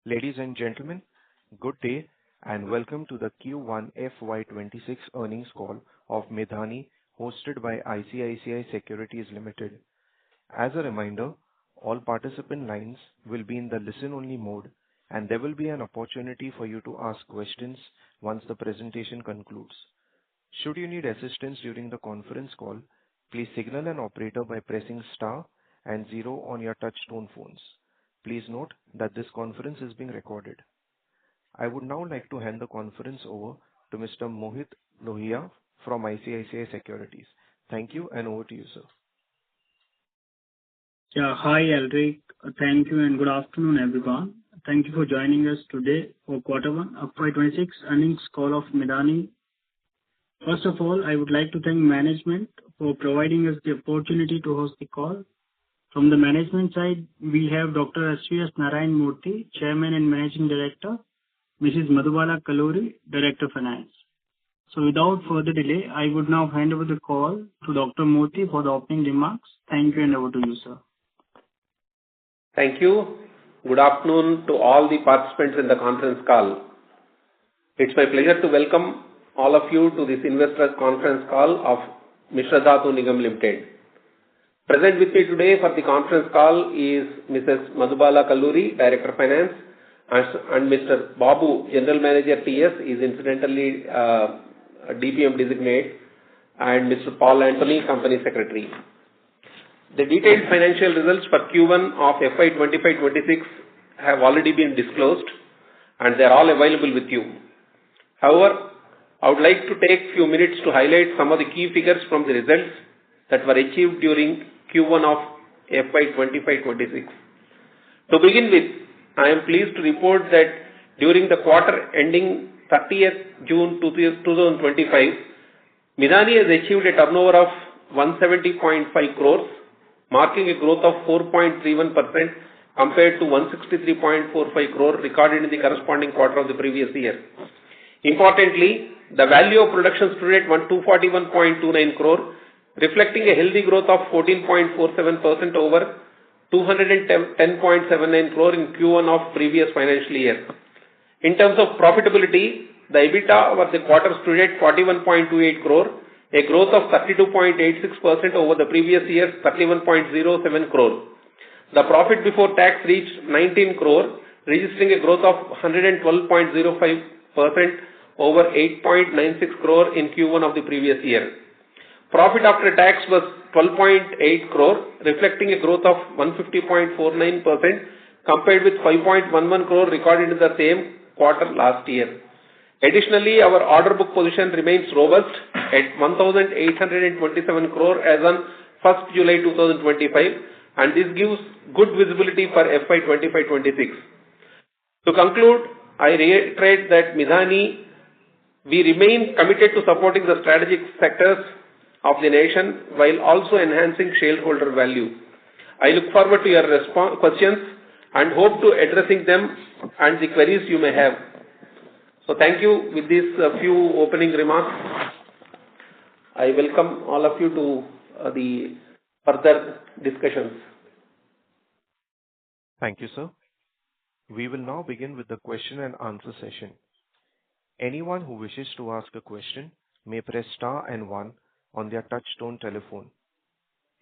Ladies and gentlemen, good day and welcome to the Q1 FY26 earnings call of MIDHANI, hosted by ICICI Securities Limited. As a reminder, all participant lines will be in the listen-only mode, and there will be an opportunity for you to ask questions once the presentation concludes. Should you need assistance during the conference call, please signal an operator by pressing star and 0 on your touch-tone phones. Please note that this conference is being recorded. I would now like to hand the conference over to Mr. Mohit Lohia from ICICI Securities. Thank you, and over to you, sir. Yeah, hi, Alric. Thank you and good afternoon, everyone. Thank you for joining us today for Q1 FY26 earnings call of MIDHANI. First of all, I would like to thank management for providing us the opportunity to host the call. From the management side, we have Dr. S.V.S. Narayan Murthy, Chairman and Managing Director, Mrs. Madhubala Kalluri, Director of Finance. So without further delay, I would now hand over the call to Dr. Murthy for the opening remarks. Thank you and over to you, sir. Thank you. Good afternoon to all the participants in the conference call. It's my pleasure to welcome all of you to this investors conference call of Mishra Dhatu Nigam Limited. Present with me today for the conference call is Mrs. Madhubala Kalluri, Director of Finance, and Mr. Babu, General Manager TS, is incidentally DPM designate, and Mr. Paul Anthony, Company Secretary. The detailed financial results for Q1 of FY25-26 have already been disclosed, and they are all available with you. However, I would like to take a few minutes to highlight some of the key figures from the results that were achieved during Q1 of FY25-26. To begin with, I am pleased to report that during the quarter ending 30th June 2025, MIDHANI has achieved a turnover of 170.5 crores, marking a growth of 4.31% compared to 163.45 crore recorded in the corresponding quarter of the previous year. Importantly, the value of production stood at 241.29 crore, reflecting a healthy growth of 14.47% over 210.79 crore in Q1 of previous financial year. In terms of profitability, the EBITDA over the quarter stood at 41.28 crore, a growth of 32.86% over the previous year's 31.07 crore. The profit before tax reached 19 crore, registering a growth of 112.05% over 8.96 crore in Q1 of the previous year. Profit after tax was 12.8 crore, reflecting a growth of 150.49% compared with 5.11 crore recorded in the same quarter last year. Additionally, our order book position remains robust at 1,827 crore as on 1st July 2025, and this gives good visibility for FY25-26. To conclude, I reiterate that MIDHANI, we remain committed to supporting the strategic sectors of the nation while also enhancing shareholder value. I look forward to your questions and hope to addressing them and the queries you may have. So thank you. With these few opening remarks, I welcome all of you to the further discussions. Thank you, sir. We will now begin with the question and answer session. Anyone who wishes to ask a question may press star and 1 on their touch-tone telephone.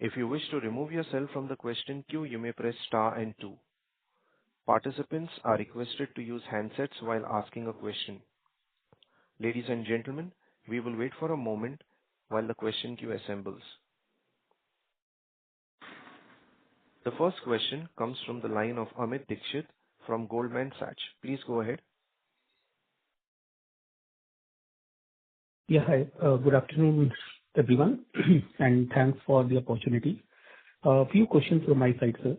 If you wish to remove yourself from the question queue, you may press star and 2. Participants are requested to use handsets while asking a question. Ladies and gentlemen, we will wait for a moment while the question queue assembles. The first question comes from the line of Amit Dixit from Goldman Sachs. Please go ahead. Yeah, hi. Good afternoon, everyone, and thanks for the opportunity. A few questions from my side, sir.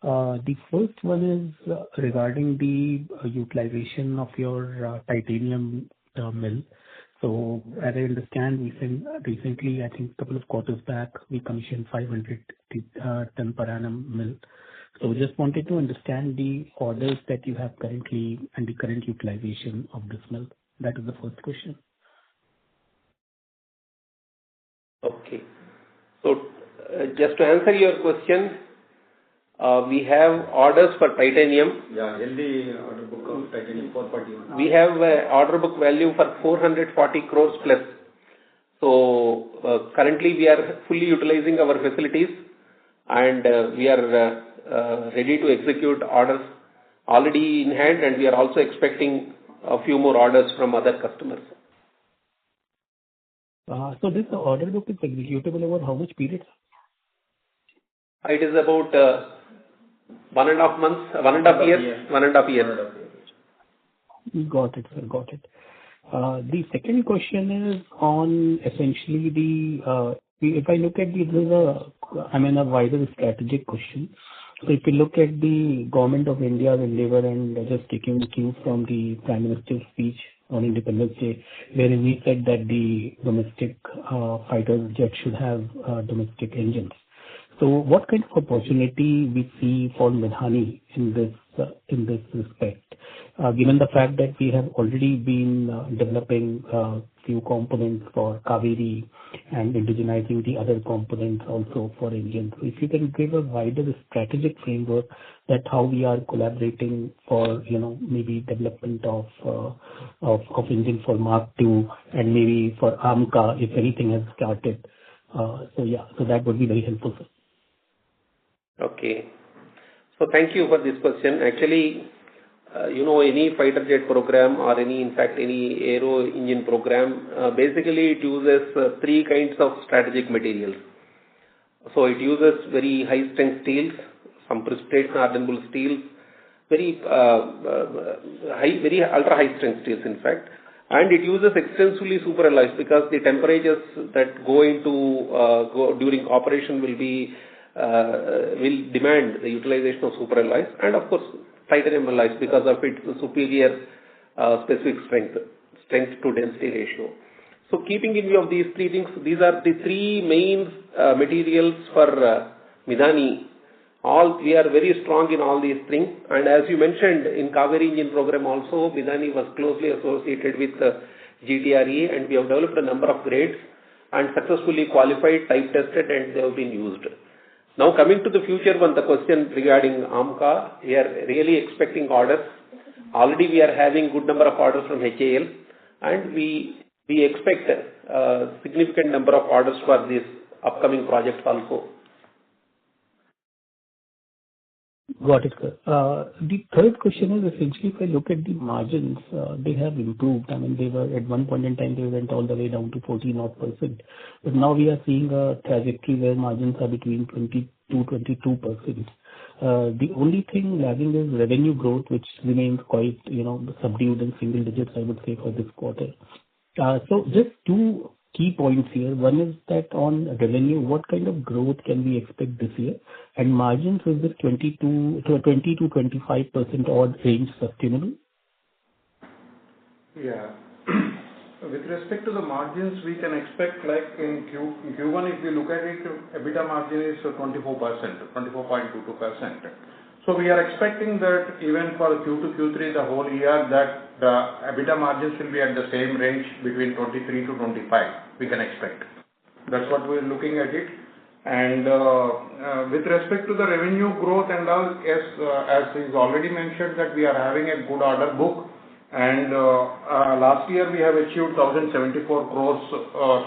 The first one is regarding the utilization of your titanium mill. So, as I understand, recently, I think a couple of quarters back, we commissioned 500 ton per annum mill. So, just wanted to understand the orders that you have currently and the current utilization of this mill. That is the first question. Okay. So, just to answer your question, we have orders for titanium. Yeah, healthy order book of titanium 441. We have order book value for 440 crores plus. So currently we are fully utilizing our facilities, and we are ready to execute orders already in hand, and we are also expecting a few more orders from other customers. So this order book is executable over how much period? It is about 1.5 months, 1.5 years, 1.5 years. Got it, sir. Got it. The second question is on essentially if I look at this is a wider strategic question. So if you look at the government of India's endeavor, and just taking the cue from the Prime Minister's speech on Independence Day, wherein he said that the domestic fighter jet should have domestic engines. So what kind of opportunity we see for MIDHANI in this respect, given the fact that we have already been developing few components for Kaveri and indigenizing the other components also for engines. So if you can give a wider strategic framework that how we are collaborating for maybe development of engine for Mark II and maybe for AMCA if anything has started. So that would be very helpful, sir. Okay. So thank you for this question. Actually, any fighter jet program or any aero engine program, basically it uses three kinds of strategic materials. So it uses very high strength steels, some precipitate hardenable steels, very ultra high strength steels in fact, and it uses extensively superalloys because the temperatures that go during operation will demand the utilization of superalloys, and of course titanium alloys because of its superior specific strength to density ratio. So keeping in view of these three things, these are the three main materials for MIDHANI. We are very strong in all these things, and as you mentioned in Kaveri engine program also, MIDHANI was closely associated with GTRE, and we have developed a number of grades and successfully qualified, type tested, and they have been used. Now coming to the future one, the question regarding AMCA, we are really expecting orders. Already we are having good number of orders from HAL, and we expect a significant number of orders for these upcoming projects also. Got it, sir. The third question is essentially if I look at the margins, they have improved. I mean, they were at one point in time, they went all the way down to 14%. But now we are seeing a trajectory where margins are between 20-22%. The only thing lagging is revenue growth, which remains quite, subdued in single digits, I would say, for this quarter. So just two key points here. One is that on revenue, what kind of growth can we expect this year? And margins, is this 20 to 25% odd range sustainable? Yeah. With respect to the margins, we can expect like in Q1, if we look at it, EBITDA margin is 24%, 24.22%. So we are expecting that even for Q2, Q3, the whole year, that the EBITDA margins will be at the same range between 23 to 25, we can expect. That's what we're looking at it. And with respect to the revenue growth and all, yes, as is already mentioned, that we are having a good order book. And last year we have achieved 1,074 crores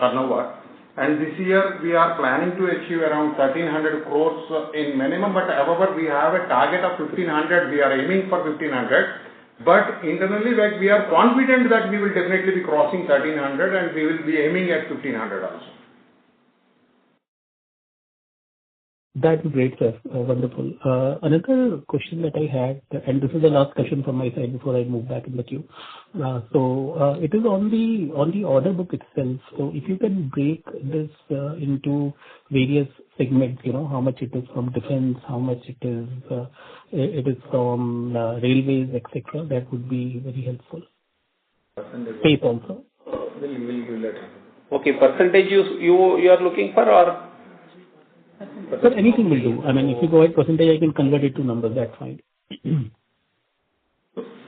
turnover. And this year we are planning to achieve around 1,300 crores in minimum, but however we have a target of 1,500, we are aiming for 1,500. But internally, like, we are confident that we will definitely be crossing 1,300 and we will be aiming at 1,500 also. That's great, sir. Wonderful. Another question that I had, and this is the last question from my side before I move back in the queue. So it is on the order book itself. So if you can break this into various segments, how much it is from defense, how much it is from railways, etc., that would be very helpful. Space also. We'll give that. Okay, percentage you are looking for, or? Sir, anything will do. I mean, if you go ahead percentage, I can convert it to numbers. That's fine. You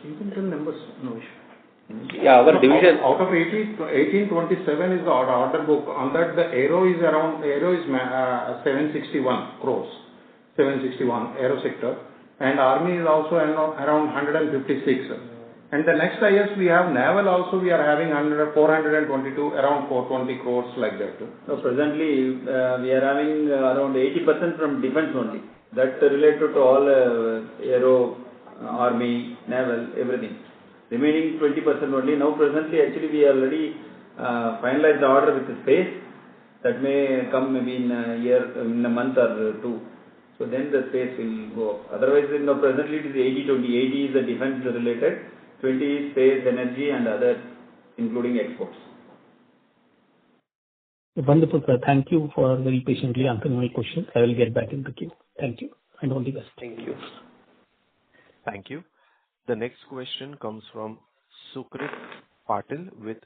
can tell numbers, no issue. Yeah, our division. Out of 1827 is the order book. On that, the aero is 761 crores. 761 aero sector, and Army is also around 156. And the next highest we have naval also, we are having 422, around 420 crores like that. So presently we are having around 80% from defense only. That's related to all aero, army, naval, everything. Remaining 20% only. Now presently actually we already finalized the order with the space. That may come maybe in a month or two. So then the space will go up. Otherwise, presently it is 80-20. 80 is the defense related, 20 is space, energy and other, including exports. Wonderful, sir. Thank you for very patiently answering my questions. I will get back in the queue. Thank you, and all the best. Thank you. Thank you. The next question comes from Sukrit Patil with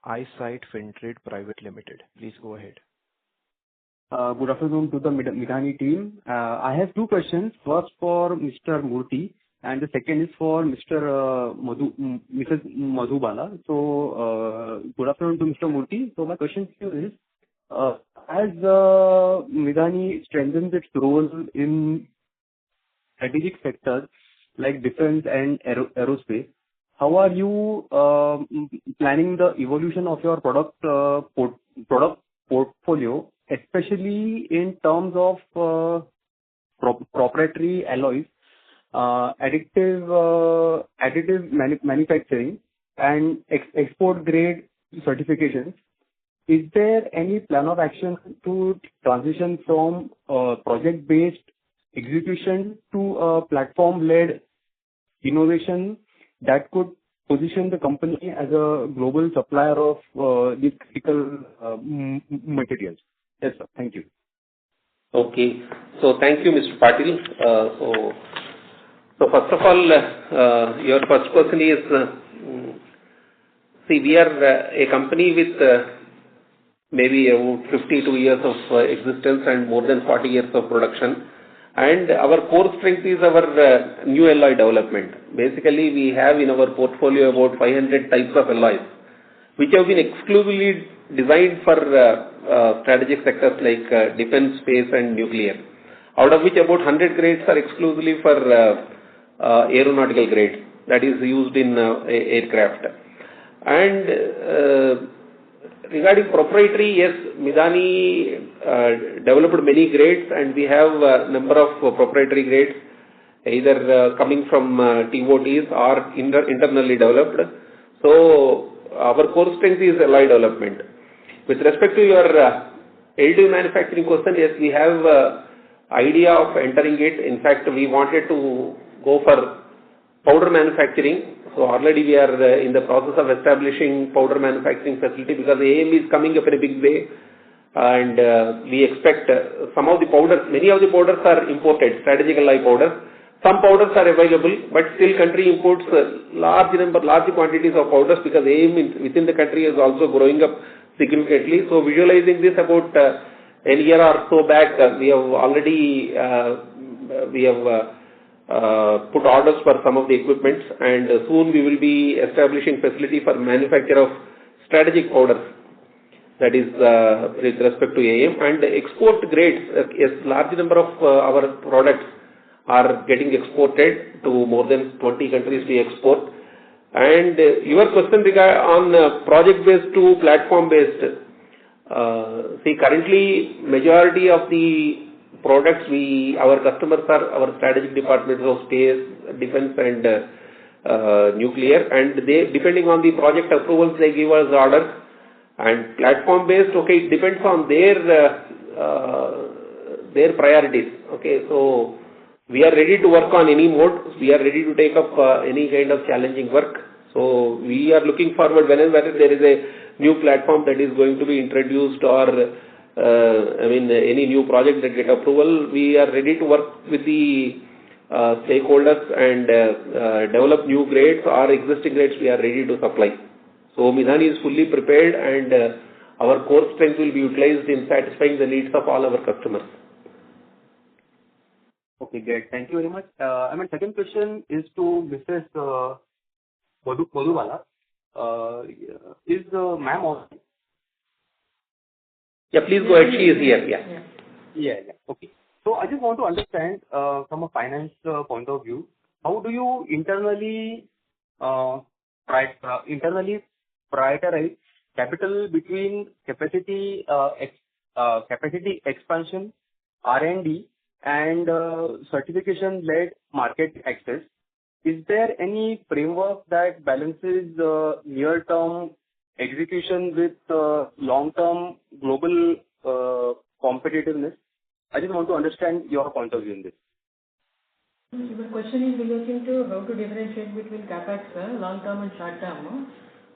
Eyesight Fintrade Private Limited. Please go ahead. Good afternoon to the MIDHANI team. I have two questions. First for Mr. Murthy, and the second is for Mrs. Madhubala. So, good afternoon to Mr. Murthy. So, my question to you is, as MIDHANI strengthens its role in strategic sectors like defense and aerospace, how are you planning the evolution of your product portfolio, especially in terms of proprietary alloys, additive manufacturing, and export grade certifications? Is there any plan of action to transition from project-based execution to a platform-led innovation that could position the company as a global supplier of these critical materials? Yes, sir. Thank you. Okay. So thank you, Mr. Patil. So first of all, your first question is, see, we are a company with maybe about 52 years of existence and more than 40 years of production. And our core strength is our new alloy development. Basically, we have in our portfolio about 500 types of alloys, which have been exclusively designed for strategic sectors like defense, space and nuclear, out of which about 100 grades are exclusively for aeronautical grades, that is used in aircraft. And regarding proprietary, yes, MIDHANI developed many grades, and we have a number of proprietary grades, either coming from TOTs or internally developed. So our core strength is alloy development. With respect to your additive manufacturing question, yes, we have idea of entering it. In fact, we wanted to go for powder manufacturing. So already we are in the process of establishing powder manufacturing facility, because AM is coming up in a big way, and we expect some of the powders, many of the powders are imported, strategic alloy powders. Some powders are available, but still country imports large quantities of powders, because AM within the country is also growing up significantly. So visualizing this about a year or so back, we have already put orders for some of the equipments, and soon we will be establishing facility for manufacture of strategic powders, that is with respect to AM. And export grades, yes, large number of our products are getting exported to more than 20 countries we export. And your question on project-based to platform-based, see, currently majority of the products our customers are our strategic departments of space, defense and nuclear, and they, depending on the project approvals, they give us orders. And platform-based, okay, it depends on their priorities. Okay, so we are ready to work on any mode. We are ready to take up any kind of challenging work. So we are looking forward whenever there is a new platform that is going to be introduced, or any new project that get approval, we are ready to work with the stakeholders and develop new grades or existing grades we are ready to supply. So MIDHANI is fully prepared, and our core strength will be utilized in satisfying the needs of all our customers. Okay, great. Thank you very much. My second question is to Mrs. Madhubala. Is ma'am on? Yeah, please go ahead. She is here. Yeah. Yeah. Okay. So I just want to understand from a finance point of view, how do you internally prioritize capital between capacity expansion, R&D, and certification-led market access? Is there any framework that balances near-term execution with long-term global competitiveness? I just want to understand your point of view in this. The question is relating to how to differentiate between CapEx, long-term and short-term.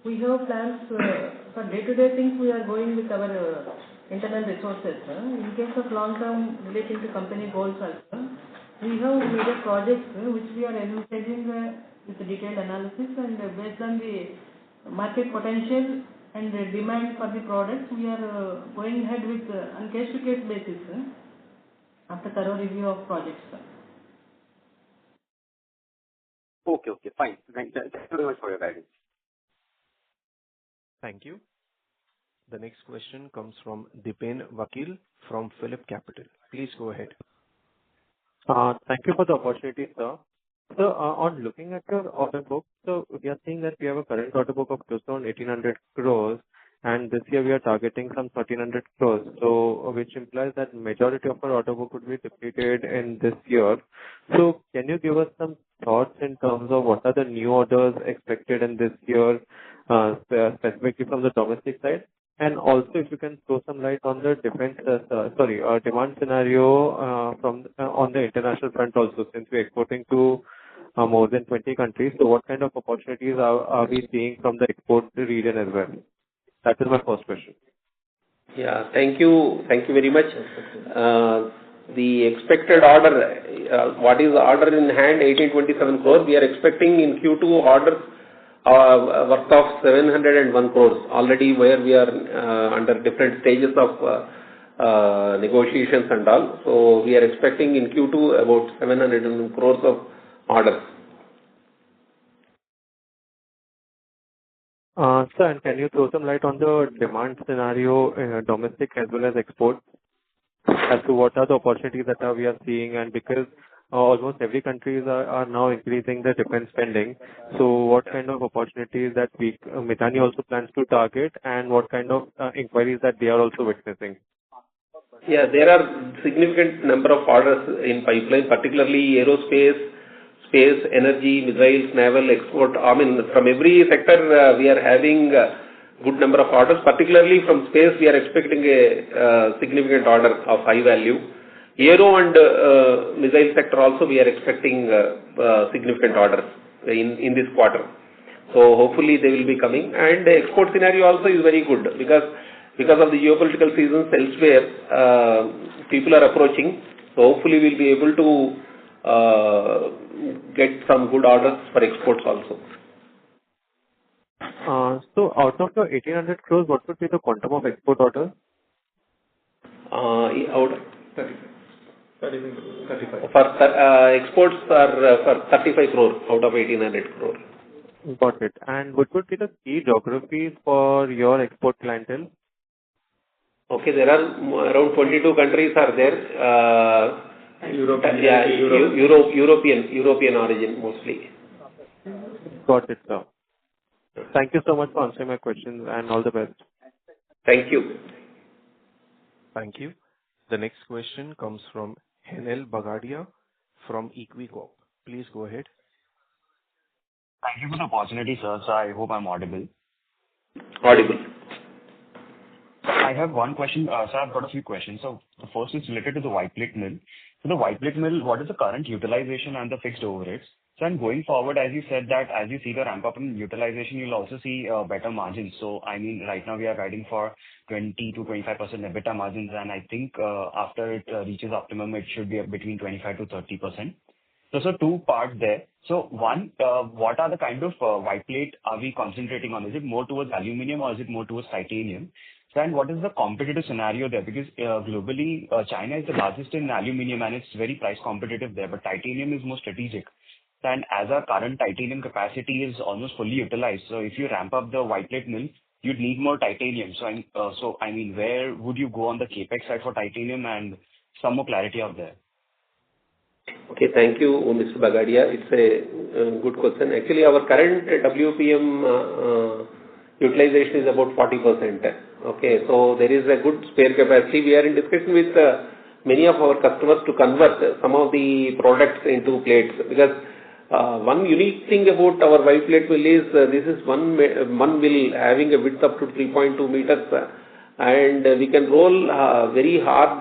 We have plans for day-to-day things. We are going with our internal resources. In case of long-term relating to company goals also, we have major projects which we are evaluating with detailed analysis, and based on the market potential and the demand for the products, we are going ahead with on case-to-case basis after thorough review of projects. Okay, fine. Thank you very much for your guidance. Thank you. The next question comes from Dipen Vakil from Phillip Capital. Please go ahead. Thank you for the opportunity, sir. So, on looking at your order book, so we are seeing that we have a current order book of close to 1,800 crores, and this year we are targeting some 1,300 crores. So, which implies that majority of our order book would be depleted in this year. So, can you give us some thoughts in terms of what are the new orders expected in this year, specifically from the domestic side? And also, if you can throw some light on the demand scenario on the international front also, since we're exporting to more than 20 countries. So, what kind of opportunities are we seeing from the export region as well? That is my first question. Yeah, thank you very much. The expected order, what is the order in hand? 1827 crores. We are expecting in Q2 orders worth of 701 crores already, where we are under different stages of negotiations and all. So we are expecting in Q2 about 700 crores of orders. Sir, and can you throw some light on the demand scenario, domestic as well as export, as to what are the opportunities that we are seeing? And because almost every countries are now increasing their defense spending, so what kind of opportunities that MIDHANI also plans to target, and what kind of inquiries that they are also witnessing? Yeah, there are significant number of orders in pipeline, particularly aerospace, space, energy, missiles, naval, export. I mean, from every sector we are having a good number of orders. Particularly from space, we are expecting a significant order of high value. Aero and missile sector also we are expecting significant orders in this quarter. So hopefully they will be coming. And the export scenario also is very good because of the geopolitical seasons elsewhere, people are approaching. So hopefully we'll be able to get some good orders for exports also. So out of the 1800 crores, what would be the quantum of export orders? Out 35. For exports are for 35 crore out of 1800 crore. Got it. And what would be the key geographies for your export clientele? Okay, there are around 22 countries are there. European origin mostly. Got it, sir. Thank you so much for answering my questions, and all the best. Thank you. Thank you. The next question comes from Henel Bagadia from Equicorp. Please go ahead. Thank you for the opportunity, sir. So I hope I'm audible. Audible. I have one question. Sir, I've got a few questions. So the first is related to the white plate mill. So the white plate mill, what is the current utilization and the fixed overheads? So and going forward, as you said that as you see the ramp up in utilization, you'll also see better margins. So I mean, right now we are guiding for 20 to 25% EBITDA margins, and I think after it reaches optimum, it should be between 25 to 30%. So two parts there. So one, what are the kind of white plate are we concentrating on? Is it more towards aluminum or is it more towards titanium? So and what is the competitive scenario there? Because globally, China is the largest in aluminum and it's very price competitive there, but titanium is more strategic. And as our current titanium capacity is almost fully utilized, so if you ramp up the white plate mill, you'd need more titanium. So I mean, where would you go on the capex side for titanium? And some more clarity out there. Okay, thank you, Mr. Bagadia. It's a good question. Actually, our current WPM utilization is about 40%. Okay, so there is a good spare capacity. We are in discussion with many of our customers to convert some of the products into plates, because one unique thing about our wide plate mill is this is one mill having a width up to 3.2 meters, and we can roll very hard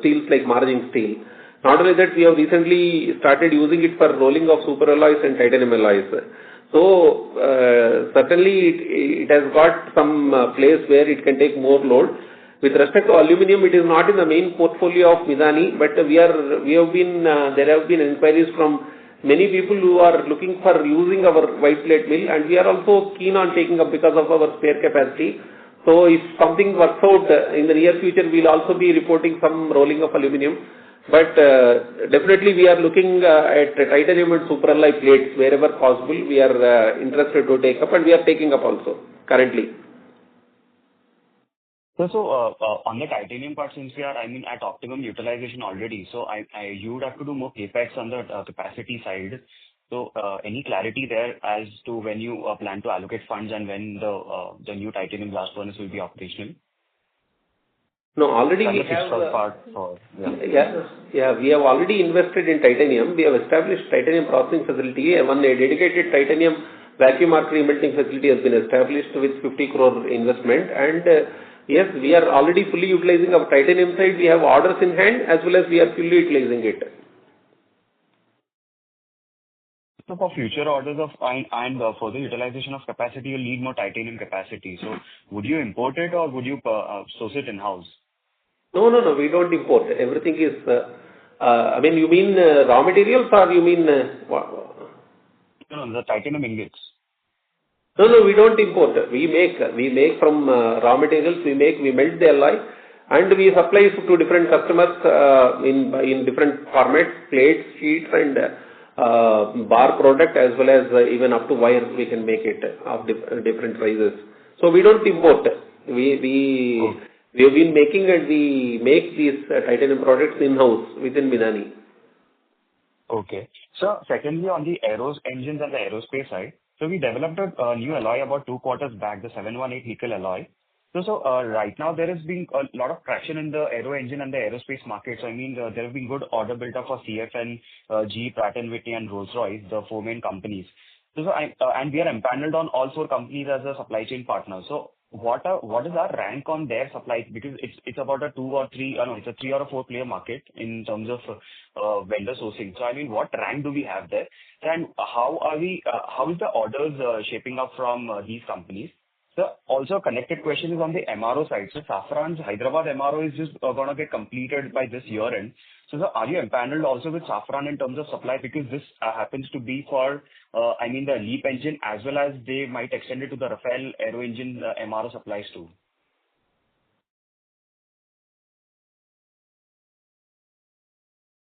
steels like margin steel. Not only that, we have recently started using it for rolling of super alloys and titanium alloys. So certainly it has got some place where it can take more load. With respect to aluminum, it is not in the main portfolio of MIDHANI, but there have been inquiries from many people who are looking for using our wide plate mill, and we are also keen on taking up because of our spare capacity. So if something works out in the near future, we'll also be reporting some rolling of aluminum. But definitely we are looking at titanium and superalloy plates wherever possible. We are interested to take up, and we are taking up also currently. So on the titanium part, since we are, at optimum utilization already, so you would have to do more capex on the capacity side. So any clarity there as to when you plan to allocate funds and when the new titanium blast furnace will be operational? No, already we have. We have already invested in titanium. We have established titanium processing facility. A dedicated titanium vacuum arc remelting facility has been established with 50 crore investment. And yes, we are already fully utilizing our titanium side. We have orders in hand as well as we are fully utilizing it. So for future orders of and further utilization of capacity, you'll need more titanium capacity. So would you import it or would you source it in-house? No, we don't import. Everything is, you mean raw materials or you mean what? No, the titanium ingots. No, we don't import. We make from raw materials, we melt the alloy, and we supply to different customers in different formats, plates, sheets, and bar product, as well as even up to wire we can make it of different sizes. So we don't import. We have been making, and we make these titanium products in-house within MIDHANI. Okay. So secondly, on the aeros engines and the aerospace side, so we developed a new alloy about 2 quarters back, the 718 nickel alloy. So right now there has been a lot of traction in the aero engine and the aerospace market. So there have been good order built up for CFN, GE, Pratt & Whitney, and Rolls-Royce, the 4 main companies. So and we are empaneled on all 4 companies as a supply chain partner. So what is our rank on their supply? Because it's about a 2 or 3, it's a 3 or a 4 player market in terms of vendor sourcing. So what rank do we have there? And how is the orders shaping up from these companies? So also a connected question is on the MRO side. So Safran's Hyderabad MRO is just going to get completed by this year end. So are you empaneled also with Safran in terms of supply? Because this happens to be for, the LEAP engine, as well as they might extend it to the Rafale aero engine MRO supplies too.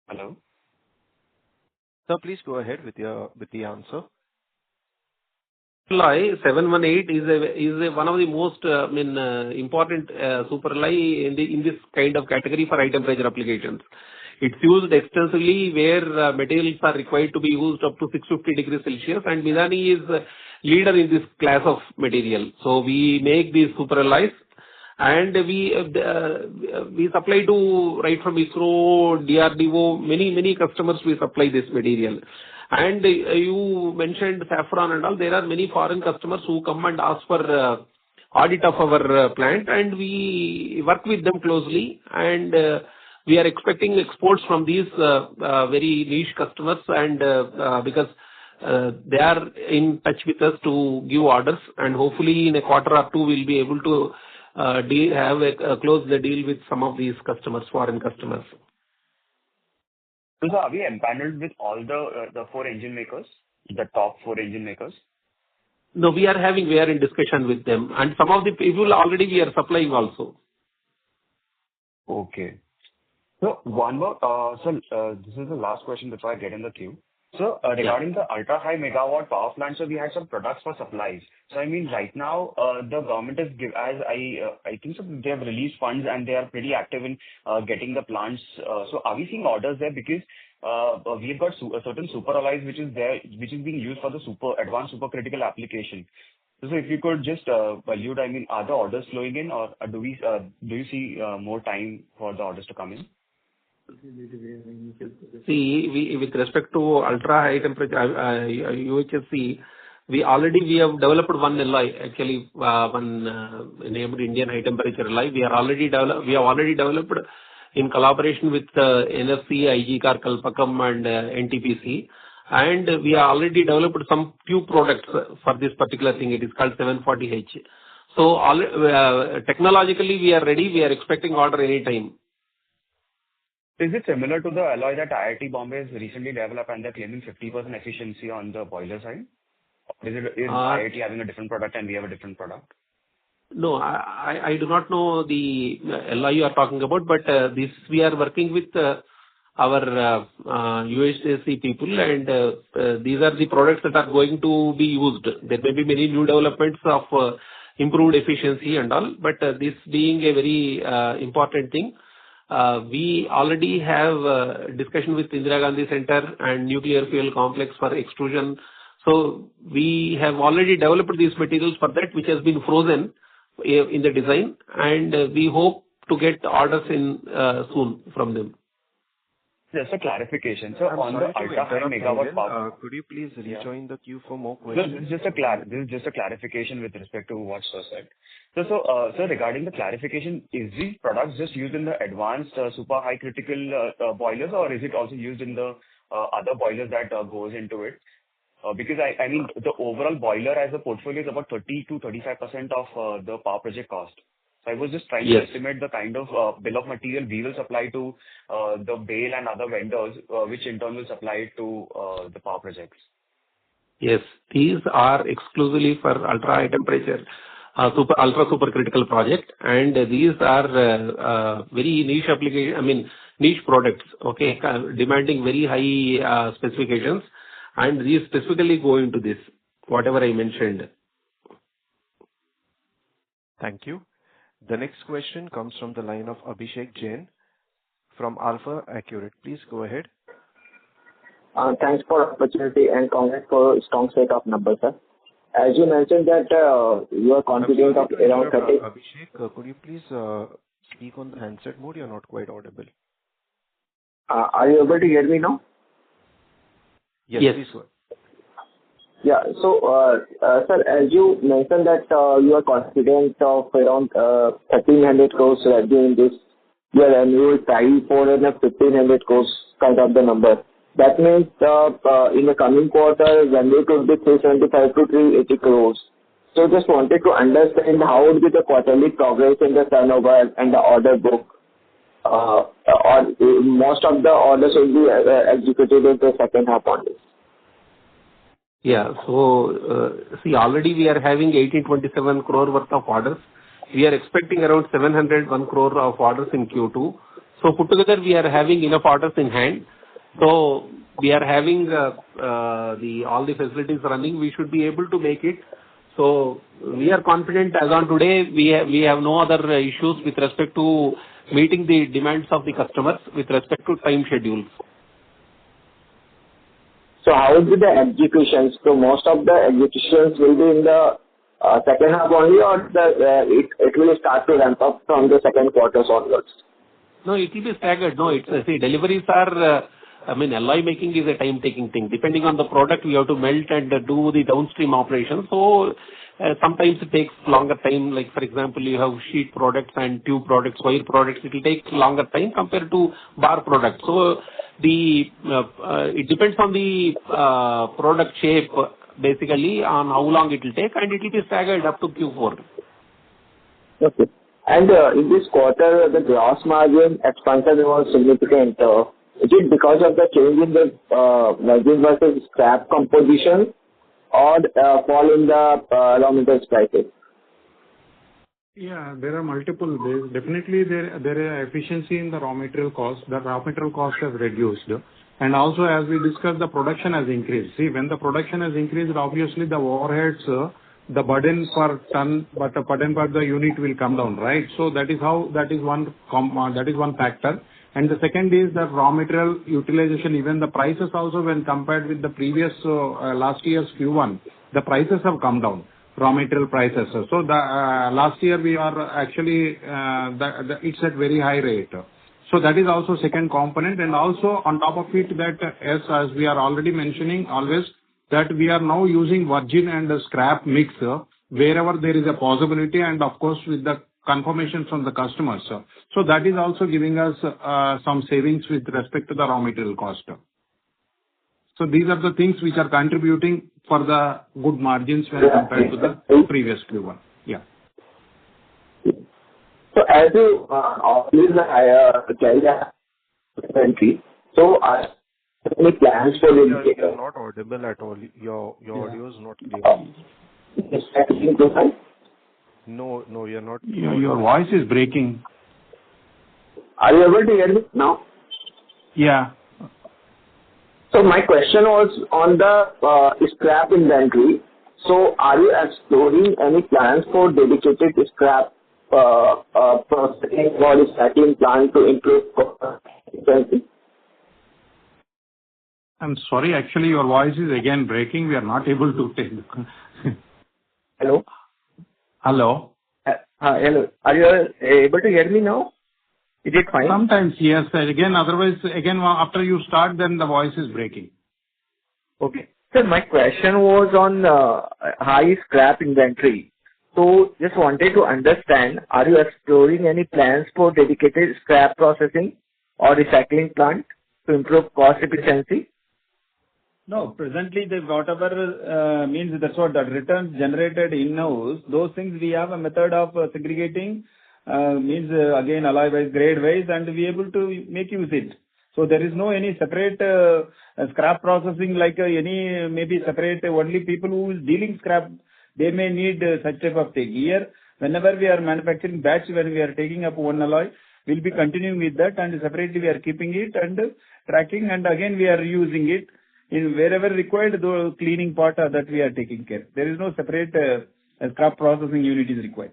Hello? Sir, please go ahead with the answer. Alloy 718 is one of the most important super alloy in this kind of category for high temperature applications. It's used extensively where materials are required to be used up to 650 degrees Celsius, and MIDHANI is leader in this class of material. So we make these super alloys, and we supply to right from ISRO, DRDO, many customers we supply this material. And you mentioned Safran and all. There are many foreign customers who come and ask for audit of our plant, and we work with them closely, and we are expecting exports from these very niche customers, and because they are in touch with us to give orders, and hopefully in a quarter or 2 we'll be able to close the deal with some of these customers, foreign customers. So are we empaneled with all the 4 engine makers, the top 4 engine makers? No, we are in discussion with them, and some of the people already we are supplying also. Okay. So one more, this is the last question before I get in the queue. So regarding the ultra-high megawatt power plant, so we had some products for supplies. So I mean, right now, the government is I think so they have released funds and they are pretty active in getting the plants. So are we seeing orders there? Because we've got a certain super alloys which is there, which is being used for the advanced supercritical application. So if you could just allude, I mean, are the orders flowing in, or do you see more time for the orders to come in? See, with respect to ultra high temperature UHSC, we have developed one alloy, actually one named Indian high temperature alloy. We have already developed in collaboration with NFC, IG Car Kalpakam and NTPC. And we have already developed some few products for this particular thing. It is called 740H. So technologically we are ready. We are expecting order any time. Is it similar to the alloy that IIT Bombay has recently developed and they're claiming 50% efficiency on the boiler side? Or is IIT having a different product and we have a different product? No, I do not know the alloy you are talking about, but this we are working with our UHSC people, and these are the products that are going to be used. There may be many new developments of improved efficiency and all, but this being a very important thing, we already have discussion with Indira Gandhi Center and Nuclear Fuel Complex for extrusion. So we have already developed these materials for that, which has been frozen in the design, and we hope to get orders in soon from them. Just a clarification. So I'm on the ultra-high megawatt power... could you please rejoin the queue for more questions? This is just a clarification with respect to what Sir said. So regarding the clarification, is these products just used in the advanced super high critical boilers, or is it also used in the other boilers that goes into it? Because I mean, the overall boiler as a portfolio is about 30 to 35% of the power project cost. So I was just trying to estimate the kind of bill of material we will supply to the BAIL and other vendors, which in turn will supply it to the power projects. Yes, these are exclusively for ultra high temperature, ultra supercritical project, and these are very niche application. I mean, niche products. Okay, demanding very high specifications, and these specifically go into this, whatever I mentioned. Thank you. The next question comes from the line of Abhishek Jain from Alpha Accurate. Please go ahead. Thanks for the opportunity and congrats for a strong set of numbers, sir. As you mentioned that you are confident of around 30... Abhishek, could you please speak on the handset mode? You're not quite audible. Are you able to hear me now? Yes. Please go ahead. Yeah. So, sir, as you mentioned that you are confident of around 1,300 crores revenue in this year, and you will try for a 1,500 crores kind of the number. That means in the coming quarter, revenue could be 375 to 380 crores. So, just wanted to understand how would be the quarterly progress in the turnover and the order book. Or most of the orders will be executed in the second half only. Yeah. So, see, already we are having 1827 crore worth of orders. We are expecting around 701 crore of orders in Q2. So, put together, we are having enough orders in hand. So, we are having all the facilities running. We should be able to make it. So, we are confident as on today. We have no other issues with respect to meeting the demands of the customers with respect to time schedules. So how will be the executions? So most of the executions will be in the second half only, or it will start to ramp up from the second quarter onwards? No, it will be staggered. No, see, deliveries are, alloy making is a time-taking thing. Depending on the product, we have to melt and do the downstream operations. So sometimes it takes longer time. Like, for example, you have sheet products and tube products, wire products. It will take longer time compared to bar products. So it depends on the product shape, basically, on how long it will take, and it will be staggered up to Q4. Okay. And in this quarter, the gross margin expansion was significant. Is it because of the change in the margin versus scrap composition, or fall in the raw materials prices? Yeah, there are multiple ways. Definitely, there is efficiency in the raw material cost. The raw material cost has reduced. And also, as we discussed, the production has increased. See, when the production has increased, obviously the overheads, the burden per ton, but the burden per the unit will come down, right? So that is how, that is one factor. And the second is that raw material utilization, even the prices also when compared with the previous, last year's Q1, the prices have come down, raw material prices. So the last year we are actually, it's at very high rate. So that is also second component. And also on top of it that as we are already mentioning always that we are now using virgin and scrap mix wherever there is a possibility and of course with the confirmation from the customers. So that is also giving us some savings with respect to the raw material cost. So these are the things which are contributing for the good margins when compared to the previous Q1. Yeah. So as you always carry the inventory, so are there any plans for the You're not audible at all. Your audio is not clear. No, you're not. Your voice is breaking. Are you able to hear me now? Yeah. So my question was on the scrap inventory. So are you exploring any plans for dedicated scrap processing or recycling plant to improve efficiency? I'm sorry, actually your voice is again breaking. We are not able to take. Hello? Hello? Hello. Are you able to hear me now? Is it fine? Sometimes, yes. Again, otherwise, again, after you start, then the voice is breaking. Okay. Sir, my question was on high scrap inventory. So just wanted to understand, are you exploring any plans for dedicated scrap processing or recycling plant to improve cost efficiency? No, presently the whatever means that's what the returns generated in-house, those things we have a method of segregating, means again alloy wise, grade wise, and we able to make use it. So there is no any separate scrap processing like any maybe separate only people who is dealing scrap, they may need such type of thing. Here, whenever we are manufacturing batch, when we are taking up one alloy, we'll be continuing with that and separately we are keeping it and tracking and again we are using it. In wherever required, the cleaning part that we are taking care. There is no separate scrap processing unit is required.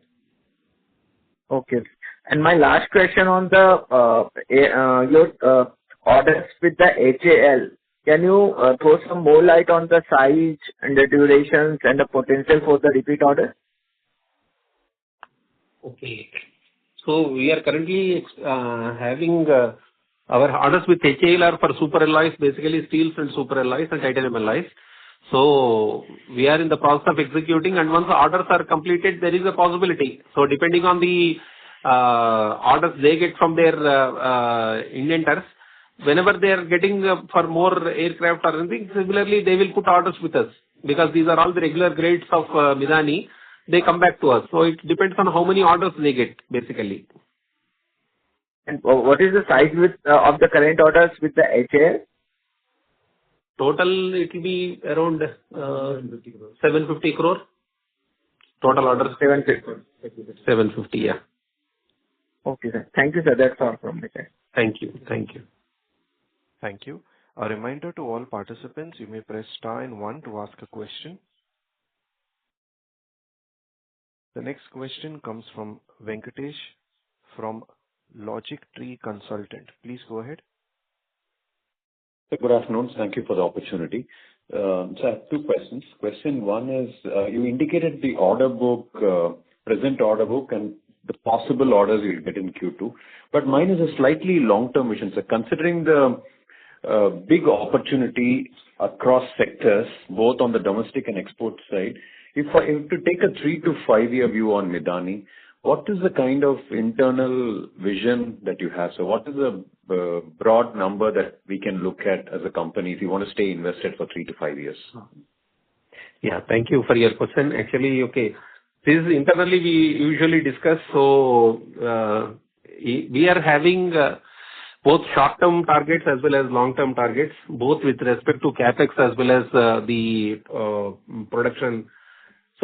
Okay. And my last question on the your orders with the HAL. Can you throw some more light on the size and the durations and the potential for the repeat order? Okay. So we are currently having our orders with HAL are for super alloys, basically steels and super alloys and titanium alloys. So we are in the process of executing, and once the orders are completed, there is a possibility. So depending on the orders they get from their indenters, whenever they are getting for more aircraft or anything, similarly they will put orders with us because these are all the regular grades of MIDHANI. They come back to us. So it depends on how many orders they get, basically. And what is the size with of the current orders with the HAL? Total, it will be around 750 crore. Total orders. 750. 750, yeah. Okay, sir. Thank you, sir. That's all from my side. Thank you. Thank you. Thank you. A reminder to all participants, you may press star and 1 to ask a question. The next question comes from Venkatesh from Logic Tree Consultant. Please go ahead. Good afternoon. Thank you for the opportunity. So I have two questions. Question one is, you indicated the order book, present order book and the possible orders you'll get in Q2. But mine is a slightly long-term vision. So considering the big opportunity across sectors, both on the domestic and export side, if to take a 3 to 5 year view on MIDHANI, what is the kind of internal vision that you have? So what is the broad number that we can look at as a company if you want to stay invested for 3 to 5 years? Yeah, thank you for your question. Actually, okay, this is internally we usually discuss. So we are having both short-term targets as well as long-term targets, both with respect to capex as well as the production.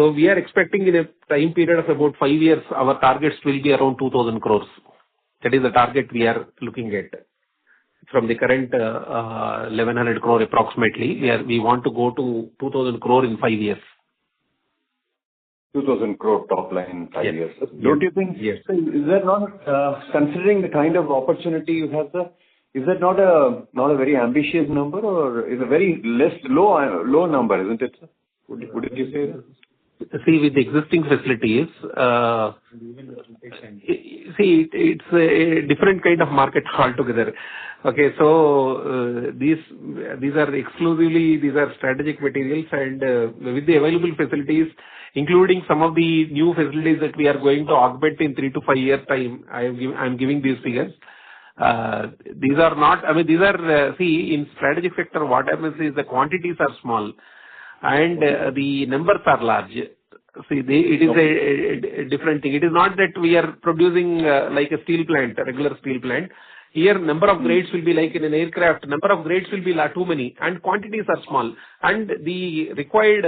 So we are expecting in a time period of about 5 years, our targets will be around 2,000 crores. That is the target we are looking at. From the current 1,100 crore approximately, we want to go to 2,000 crore in 5 years. 2,000 crore top line in 5 years. Don't you think, is that not, considering the kind of opportunity you have, sir, is that not a very ambitious number, or is a very low number, isn't it, sir? Would you say that? See, with the existing facilities, it's a different kind of market altogether. Okay, so these are strategic materials, and with the available facilities, including some of the new facilities that we are going to augment in 3 to 5 years time, I'm giving these figures. These are not, see, in strategic sector, what happens is the quantities are small and the numbers are large. See, it is a different thing. It is not that we are producing like a steel plant, a regular steel plant. Here, number of grades will be like in an aircraft, number of grades will be too many, and quantities are small, and the required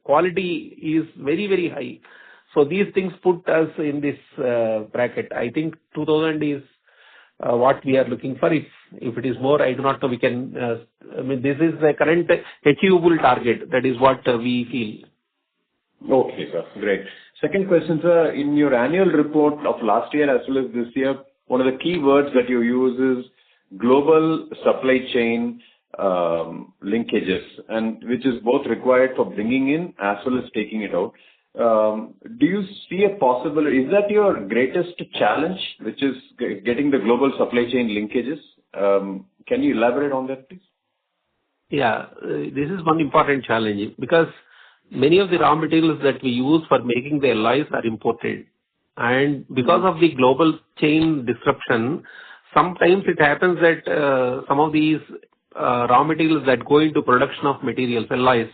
quality is very, very high. So these things put us in this bracket. I think 2,000 is what we are looking for. If it is more, I do not know. We can. This is the current achievable target. That is what we feel. Okay, sir. Great. Second question, sir. In your annual report of last year as well as this year, one of the key words that you use is global supply chain linkages, and which is both required for bringing in as well as taking it out. Do you see a possibility? Is that your greatest challenge, which is getting the global supply chain linkages? Can you elaborate on that, please? Yeah, this is one important challenge because many of the raw materials that we use for making the alloys are imported. And because of the global chain disruption, sometimes it happens that some of these raw materials that go into production of materials, alloys,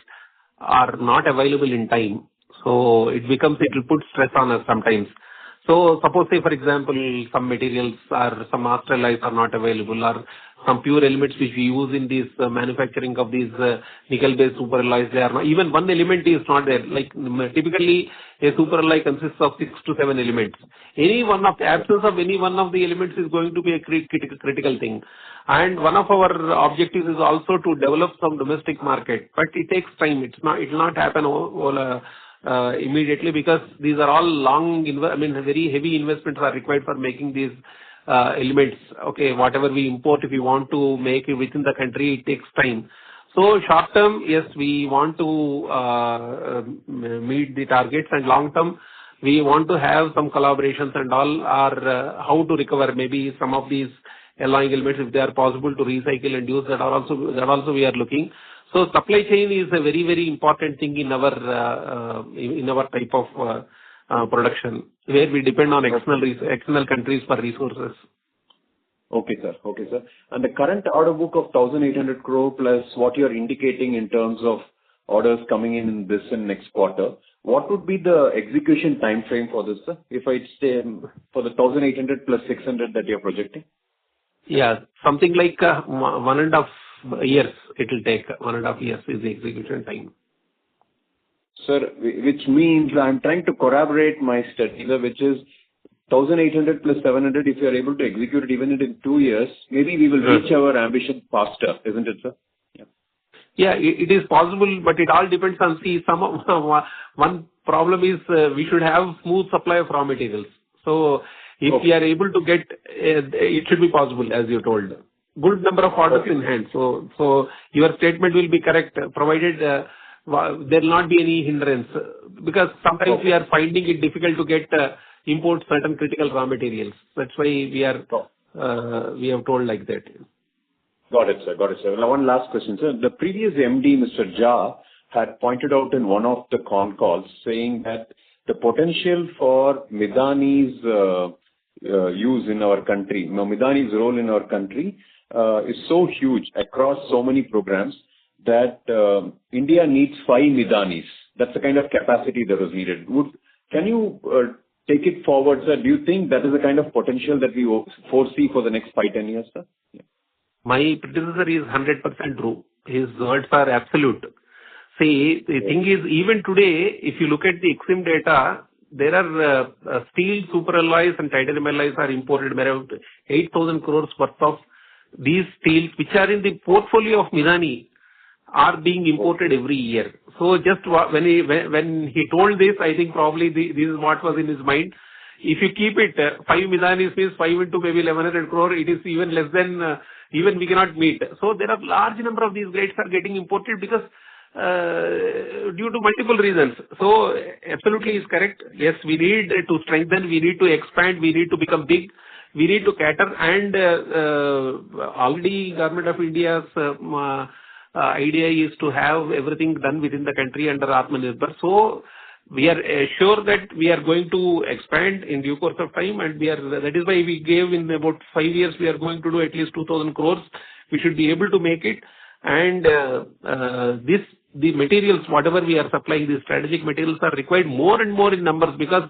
are not available in time. So it will put stress on us sometimes. So suppose, say, for example, some materials or some master alloys are not available, or some pure elements which we use in this manufacturing of these nickel-based super alloys, they are not, even one element is not there. Like typically a super alloy consists of 6 to 7 elements. Absence of any one of the elements is going to be a critical thing. And one of our objectives is also to develop some domestic market, but it takes time. It will not happen immediately, because these are all very heavy investments are required for making these elements. Okay, whatever we import, if we want to make it within the country, it takes time. So short term, yes, we want to meet the targets, and long term, we want to have some collaborations and all, or how to recover maybe some of these alloying elements, if they are possible to recycle and use. That also we are looking. So supply chain is a very, very important thing in our type of production, where we depend on external countries for resources. Okay, sir. Okay, sir. And the current order book of 1,800 crore plus what you are indicating in terms of orders coming in this and next quarter, what would be the execution time frame for this, sir? If I say for the 1,800 plus 600 that you are projecting? Yeah, something like 1.5 years. It will take 1.5 years is the execution time. Sir, which means I'm trying to corroborate my study, which is 1,800 plus 700. If you are able to execute it even in 2 years, maybe we will reach our ambition faster, isn't it, sir? Yeah, it is possible, but it all depends on, one problem is we should have smooth supply of raw materials. So if we are able to get, it should be possible, as you told. Good number of orders in hand. So your statement will be correct, provided there will not be any hindrance. Because sometimes we are finding it difficult to get import certain critical raw materials. That's why we have told like that. Got it, sir. Got it, sir. Now, one last question, sir. The previous MD, Mr. Jha, had pointed out in one of the con calls saying that the potential for MIDHANI's use in our country, MIDHANI's role in our country is so huge across so many programs that India needs 5 MIDHANIs. That's the kind of capacity that was needed. Can you take it forward, sir? Do you think that is the kind of potential that we foresee for the next 5-10 years, sir? Yeah. My predecessor is 100% true. His words are absolute. See, the thing is, even today, if you look at the EXIM data, there are steel superalloys and titanium alloys are imported around 8,000 crores worth of these steels, which are in the portfolio of MIDHANI, are being imported every year. So just when he told this, I think probably this is what was in his mind. If you keep it, 5 MIDHANIs means 5 into maybe 1100 crore, it is even less than, even we cannot meet. So there are large number of these grades are getting imported because due to multiple reasons. So absolutely is correct. Yes, we need to strengthen, we need to expand, we need to become big, we need to cater, and already Government of India's idea is to have everything done within the country under Atmanirbhar. So we are sure that we are going to expand in due course of time, and that is why we gave in about 5 years we are going to do at least 2,000 crores. We should be able to make it, and the materials, whatever we are supplying, these strategic materials are required more and more in numbers, because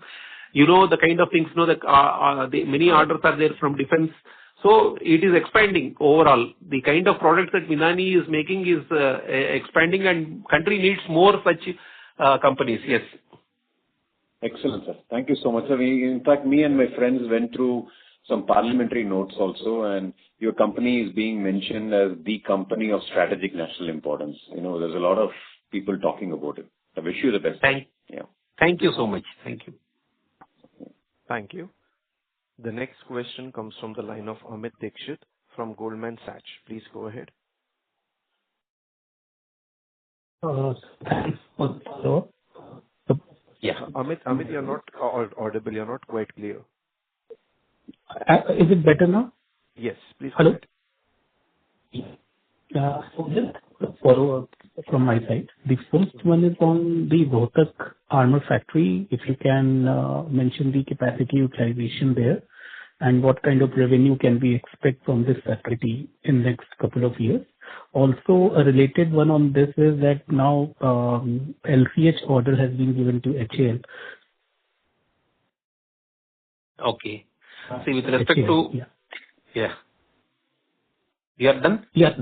the kind of things, the many orders are there from defense. So it is expanding overall. The kind of products that MIDHANI is making is expanding, and country needs more such companies. Yes. Excellent, sir. Thank you so much, sir. In fact, me and my friends went through some parliamentary notes also, and your company is being mentioned as the company of strategic national importance. There's a lot of people talking about it. I wish you the best. Thank you so much. Thank you. Thank you. The next question comes from the line of Amit Dixit from Goldman Sachs. Please go ahead. Thanks for the follow-up. Amit, you're not audible. You're not quite clear. Is it better now? Yes, please. Hello. So just a follow-up from my side. The first one is on the Rohtak armor factory. If you can mention the capacity utilization there, and what kind of revenue can we expect from this facility in the next couple of years. Also, a related one on this is that now LCH order has been given to HAL. Okay. See, with respect to... Yeah. You are done? Yeah,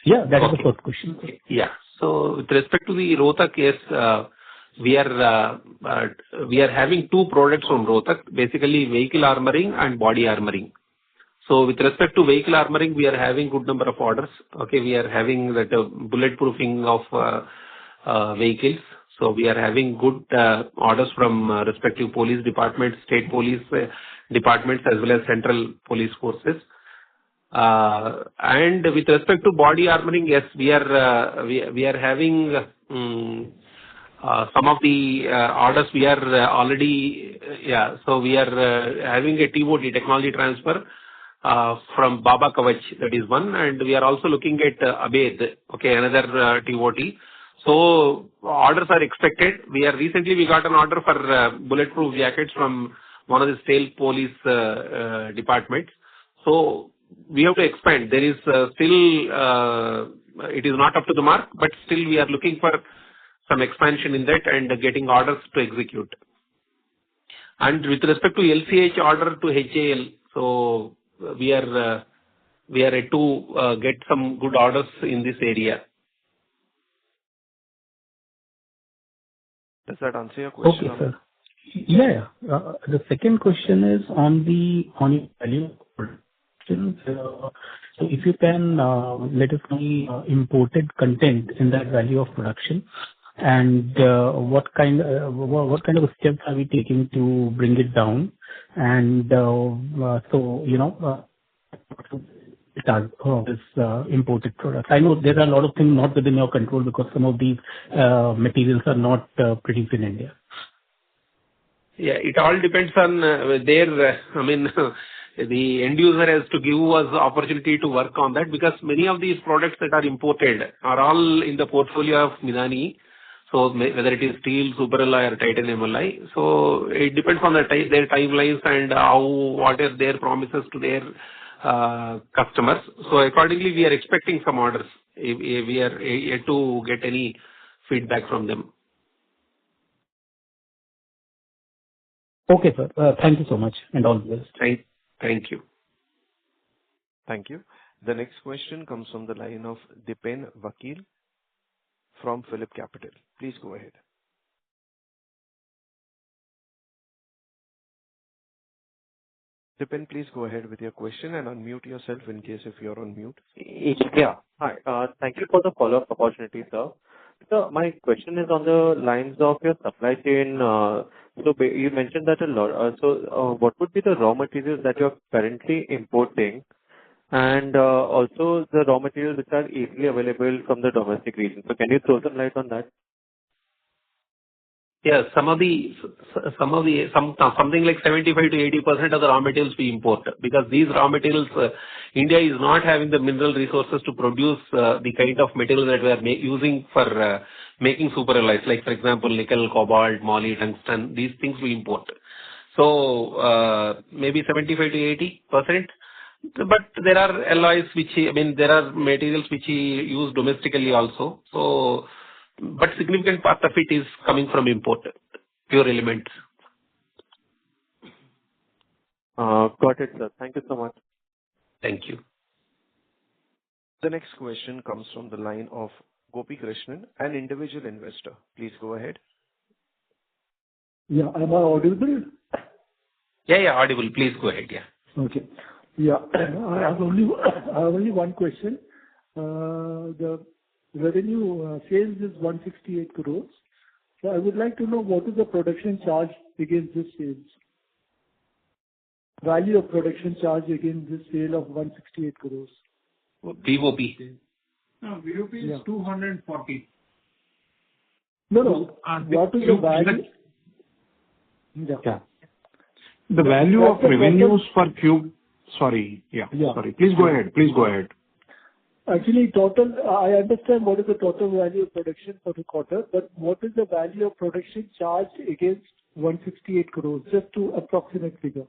that is the first question. Yeah. So with respect to the Rohtak, yes, we are having two products from Rohtak, basically vehicle armoring and body armoring. So with respect to vehicle armoring, we are having good number of orders. Okay, we are having that bulletproofing of vehicles. So we are having good orders from respective police departments, state police departments, as well as central police forces. And with respect to body armoring, yes, we are having some of the orders. We are already So we are having a TOT, technology transfer, from Baba Kavach. That is one, and we are also looking at Abed. Okay, another TOT. So orders are expected. Recently we got an order for bulletproof jackets from one of the state police departments. So we have to expand. There is still, it is not up to the mark, but still we are looking for some expansion in that and getting orders to execute. And with respect to LCH order to HAL, so we are yet to get some good orders in this area. Does that answer your question? Okay, sir. Yeah. The second question is on your value production. So if you can let us know imported content in that value of production, and what kind of steps are we taking to bring it down, and this imported product. I know there are a lot of things not within your control because some of these materials are not produced in India. Yeah, it all depends on the end user has to give us the opportunity to work on that, because many of these products that are imported are all in the portfolio of MIDHANI. So whether it is steel, superalloy or titanium alloy. So it depends on their timelines and what are their promises to their customers. So accordingly, we are expecting some orders. We are yet to get any feedback from them. Okay, sir. Thank you so much, and all the best. Thank you. Thank you. The next question comes from the line of Dipen Vakil from PhillipCapital. Please go ahead. Dipin, please go ahead with your question and unmute yourself in case if you're on mute. Yeah. Hi. Thank you for the follow-up opportunity, sir. So my question is on the lines of your supply chain. You mentioned that a lot. What would be the raw materials that you're currently importing, and also the raw materials which are easily available from the domestic region? So can you throw some light on that? Yeah, something like 75 to 80% of the raw materials we import, because these raw materials, India is not having the mineral resources to produce the kind of material that we are using for making superalloys, like for example nickel, cobalt, moly, tungsten. These things we import. So maybe 75 to 80%. But there are alloys there are materials which we use domestically also. So, but significant part of it is coming from import, pure elements. Got it, sir. Thank you so much. Thank you. The next question comes from the line of Gopi Krishnan, an individual investor. Please go ahead. Yeah, am I audible? Yeah, audible. Please go ahead. Yeah. Okay. Yeah, I have only one question. The revenue sales is 168 crores. So I would like to know what is the production charge against this sales? Value of production charge against this sale of 168 crores. VOP. No, VOP is 240. No. What is the value? Yeah. The value of revenues per cube. Sorry. Please go ahead. Actually, total, I understand what is the total value of production for the quarter, but what is the value of production charged against 168 crores? Just to approximate figure.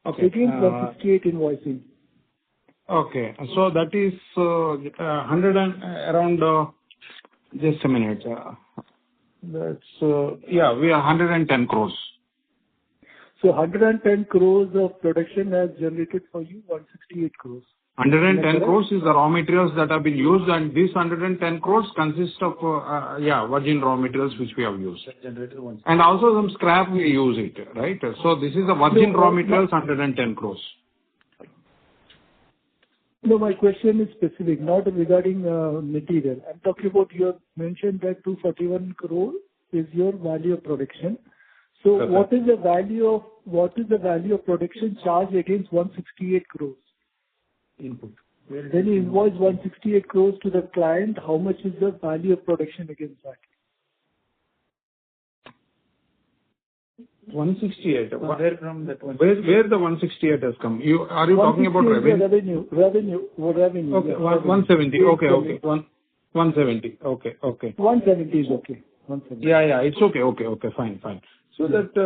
Okay. Against 168 invoicing. Okay. So that is 100 and around, just a minute. We are 110 crores. So 110 crores of production has generated for you 168 crores. 110 crores is the raw materials that have been used, and this 110 crores consists of virgin raw materials which we have used. And also some scrap we use it, right? So this is the virgin raw materials 110 crores. No, my question is specific, not regarding material. I'm talking about you have mentioned that 241 crore is your value of production. So Okay. what is the value of production charge against 168 crores? Input. Then you invoice 168 crores to the client. How much is the value of production against that? 168. Where from that one? Where the 168 has come? Are you talking about revenue? Revenue. Okay, Yeah, 170. Okay. 170. Okay. 170 is okay. 170. Yeah. It's okay. Fine. So that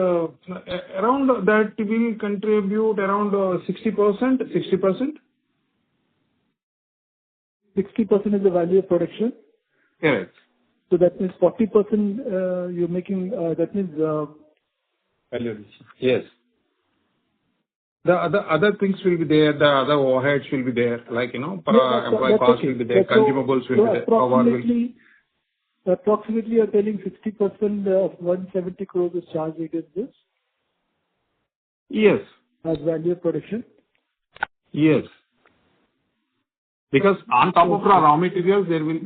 around that will contribute around 60%. 60% is the value of production. Correct. So that means 40% you're making. That means. Yes. The other things will be there. The other overheads will be there. Like employee cost will be there. Consumables will be there. Approximately, you're telling 60% of 170 crores is charged against this? Yes. As value of production? Yes. Because on top of the raw materials, there will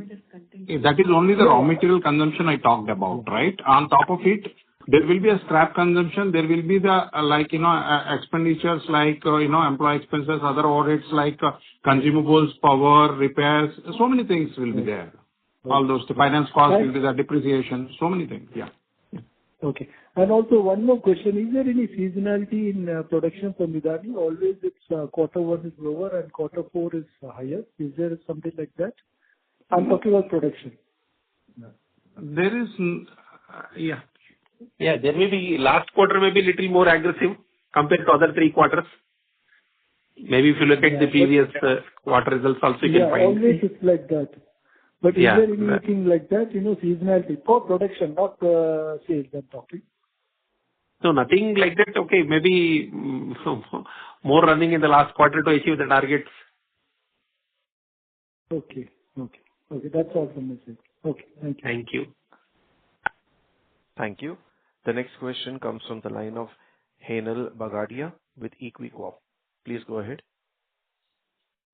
that is only the raw material consumption I talked about, right? On top of it, there will be a scrap consumption. There will be the expenditures like employee expenses, other overheads like consumables, power, repairs. So many things will be there. All those, the finance cost will be the depreciation, so many things. Yeah. Okay. And also one more question. Is there any seasonality in production for MIDHANI? Always it's quarter one is lower and quarter four is higher. Is there something like that? I'm talking about production. There is, Yeah, there may be last quarter may be little more aggressive compared to other 3 quarters. Maybe if you look at the previous quarter results also you can find. Always it's like that. But is there anything like that, seasonality for production, not sales I'm talking? No, nothing like that. Okay, maybe more running in the last quarter to achieve the targets. Okay. Okay, that's all from my side. Okay, thank you. Thank you. Thank you. The next question comes from the line of Henal Bagadia with Equicorp. Please go ahead.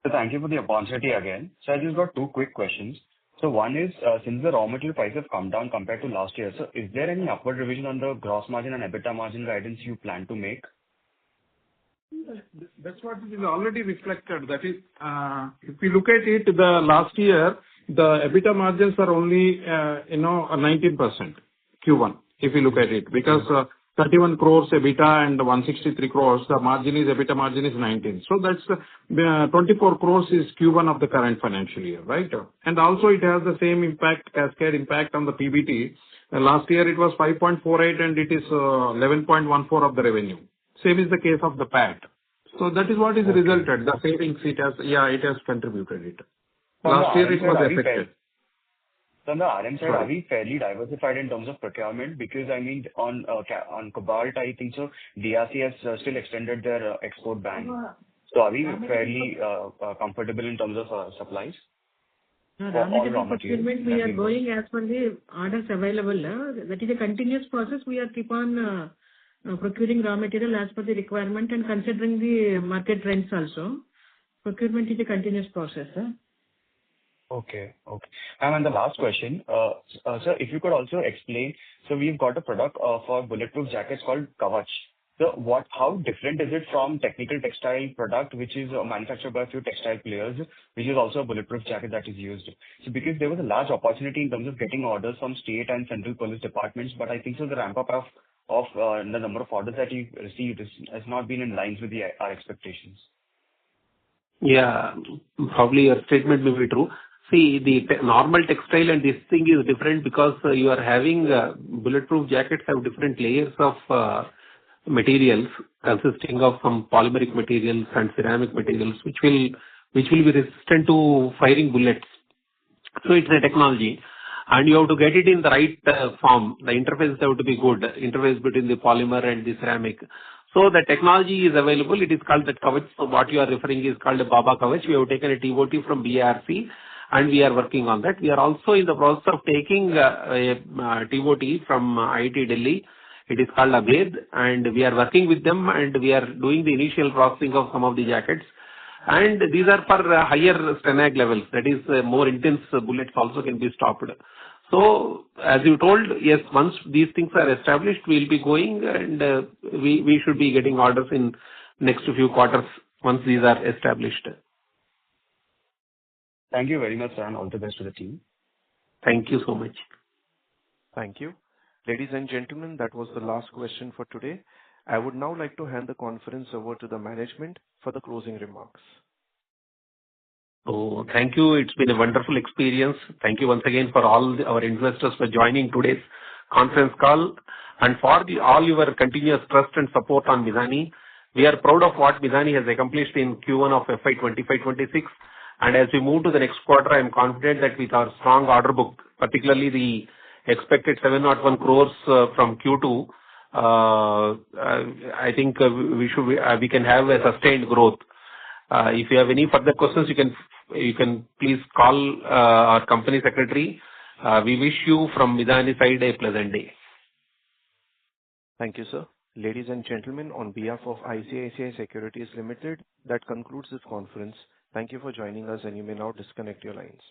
So thank you for the opportunity again. So I just got two quick questions. So one is, since the raw material prices have come down compared to last year, so is there any upward revision on the gross margin and EBITDA margin guidance you plan to make? That's what is already reflected. That is, if we look at it, the last year, the EBITDA margins are only, 19% Q1, if you look at it, because 31 crores EBITDA and 163 crores, the EBITDA margin is 19. So that's 24 crores is Q1 of the current financial year, right? And also it has the same impact, cascade impact on the PBT. Last year it was 5.48 and it is 11.14 of the revenue. Same is the case of the PAT. So that is what is resulted. The savings it has contributed it. Last year it was affected. So on the RM side, are we fairly diversified in terms of procurement? Because I mean, on cobalt, I think so, DRC has still extended their export ban. So are we fairly comfortable in terms of supplies? No, raw material procurement, we are going as per the orders available. That is a continuous process. We are keep on procuring raw material as per the requirement and considering the market trends also. Procurement is a continuous process. Okay. And the last question, sir, if you could also explain, so we've got a product for bulletproof jackets called Kavach. So how different is it from technical textile product, which is manufactured by a few textile players, which is also a bulletproof jacket that is used? So because there was a large opportunity in terms of getting orders from state and central police departments, but I think so the ramp up of the number of orders that you received has not been in lines with our expectations. Yeah, probably your statement may be true. See, the normal textile and this thing is different because you are having bulletproof jackets have different layers of materials consisting of some polymeric materials and ceramic materials, which will be resistant to firing bullets. So it's a technology, and you have to get it in the right form. The interface have to be good, interface between the polymer and the ceramic. So the technology is available. It is called the Kavach. So what you are referring is called a Baba Kavach. We have taken a TOT from BARC, and we are working on that. We are also in the process of taking a TOT from IIT Delhi. It is called Abed, and we are working with them, and we are doing the initial processing of some of the jackets. And these are for higher STENAG levels. That is, more intense bullets also can be stopped. So, as you told, yes, once these things are established, we'll be going, and we should be getting orders in next few quarters once these are established. Thank you very much, sir, and all the best to the team. Thank you so much. Thank you. Ladies and gentlemen, that was the last question for today. I would now like to hand the conference over to the management for the closing remarks. Oh, thank you. It's been a wonderful experience. Thank you once again for all our investors for joining today's conference call and for all your continuous trust and support on MIDHANI. We are proud of what MIDHANI has accomplished in Q1 of FY26. And as we move to the next quarter, I am confident that with our strong order book, particularly the expected 701 crores from Q2, I think we can have a sustained growth. If you have any further questions, you can please call our company secretary. We wish you from MIDHANI side a pleasant day. Thank you, sir. Ladies and gentlemen, on behalf of ICICI Securities Limited, that concludes this conference. Thank you for joining us, and you may now disconnect your lines.